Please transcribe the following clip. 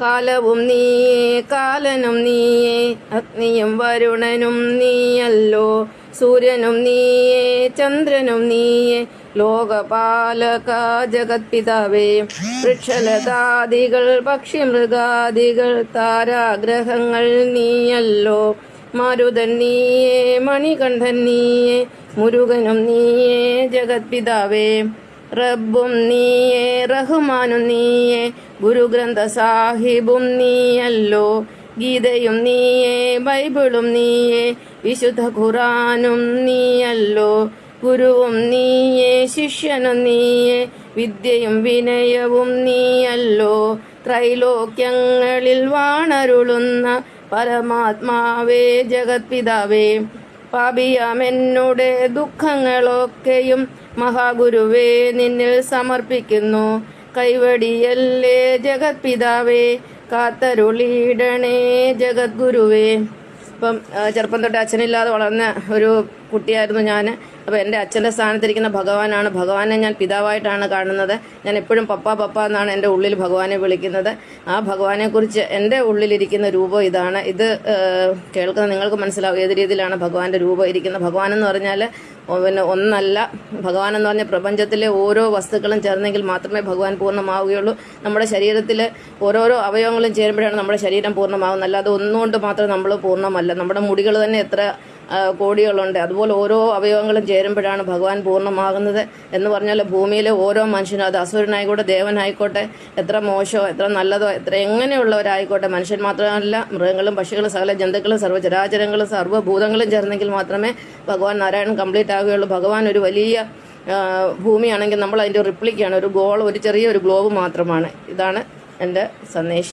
കാലവും നീയേ കാലനും നീയേ അഗ്നിയും വരുണനും നീയല്ലോ. സൂര്യനും നീയേ ചന്ദ്രനും നീയേ ലോകപാലക ജഗത്പിതാവേ. വൃക്ഷലതാദികൾ പക്ഷിമൃഗാദികൾ താരാഗ്രഹങ്ങൾ നീയല്ലോ. മാരുതൻ നീയേ മണികണ്ഠൻ നീയേ മുരുകനും നീയേ ജഗത്പിതാവേ. റബ്ബും നീയേ റഹ്മാനും നീയേ ഗുരുഗ്രന്ഥ സാഹിബും നീയല്ലോ. ഗീതയും നീയേ ബൈബിളും നീയേ വിശുദ്ധ ഖുറാനും നീയല്ലോ. ഗുരുവും നീയേ ശിഷ്യനും നീയേ വിദ്യയും വിനയവും നീയല്ലോ. ത്രൈലോക്യങ്ങളിൽ വാണരുളുന്ന പരമാത്മാവേ ജഗത്പിതാവേ. പാപിയാമെന്നുടെ ദുഃഖങ്ങളൊക്കെയും മഹാഗുരുവേ നിന്നിൽ സമർപ്പിക്കുന്നു. കൈവടിയല്ലേ ജഗത്പിതാവേ, കാത്തരുളിയിടണേ ജഗദ്ഗുരുവേ. ഇപ്പം ചെറുപ്പം തൊട്ട് അച്ഛനില്ലാതെ വളർന്ന ഒരു കുട്ടിയായിരുന്നു ഞാൻ. അപ്പോൾ എൻ്റെ അച്ഛൻ്റെ സ്ഥാനത്തിരിക്കുന്ന ഭഗവാനാണ്. ഭഗവാനെ ഞാൻ പിതാവായിട്ടാണ് കാണുന്നത്. ഞാൻ എപ്പോഴും പപ്പ പപ്പ എന്നാണ് എൻ്റെ ഉള്ളിൽ ഭഗവാനെ വിളിക്കുന്നത്. ആ ഭഗവാനെക്കുറിച്ച് എൻ്റെ ഉള്ളിലിരിക്കുന്ന രൂപം ഇതാണ്. ഇത് കേൾക്കുന്ന നിങ്ങൾക്ക് മനസ്സിലാവും ഏത് രീതിയിലാണ് ഭഗവാന്റെ രൂപം ഇരിക്കുന്നത്. ഭഗവാൻ എന്ന് പറഞ്ഞാൽ പിന്നെ ഒന്നല്ല. ഭഗവാൻ എന്ന് പറഞ്ഞാൽ പ്രപഞ്ചത്തിലെ ഓരോ വസ്തുക്കളും ചേർന്നെങ്കിൽ മാത്രമേ ഭഗവാൻ പൂർണ്ണമാവുകയുള്ളൂ. നമ്മുടെ ശരീരത്തിൽ ഓരോരോ അവയവങ്ങളും ചേരുമ്പോഴാണ് നമ്മുടെ ശരീരം പൂർണ്ണമാകുന്നത്. അല്ലാതെ ഒന്നുകൊണ്ട് മാത്രം നമ്മൾ പൂർണ്ണമല്ല. നമ്മുടെ മുടികൾ തന്നെ എത്ര കോടികളുണ്ട്. അതുപോലെ ഓരോ അവയവങ്ങളും ചേരുമ്പോഴാണ് ഭഗവാൻ പൂർണ്ണമാകുന്നത്. എന്ന് പറഞ്ഞാൽ ഭൂമിയിലെ ഓരോ മനുഷ്യനും, അത് അസുരനായിക്കോട്ടെ ദേവനായിക്കോട്ടെ, എത്ര മോശമോ എത്ര നല്ലതോ എത്ര എങ്ങനെയുള്ളവരായിക്കോട്ടെ, മനുഷ്യൻ മാത്രമല്ല മൃഗങ്ങളും പക്ഷികളും സകല ജന്തുക്കളും സർവ്വചരാചരങ്ങളും സർവ്വഭൂതങ്ങളും ചേർന്നെങ്കിൽ മാത്രമേ ഭഗവാൻ നാരായണൻ കംപ്ലീറ്റ് ആവുകയുള്ളൂ. ഭഗവാൻ ഒരു വലിയ ഭൂമിയാണെങ്കിൽ നമ്മൾ അതിൻ്റെ റിപ്ലിക്കാണ്. ഒരു ചെറിയൊരു ഗ്ലോബ് മാത്രമാണ്. ഇതാണ് എൻ്റെ സന്ദേശം.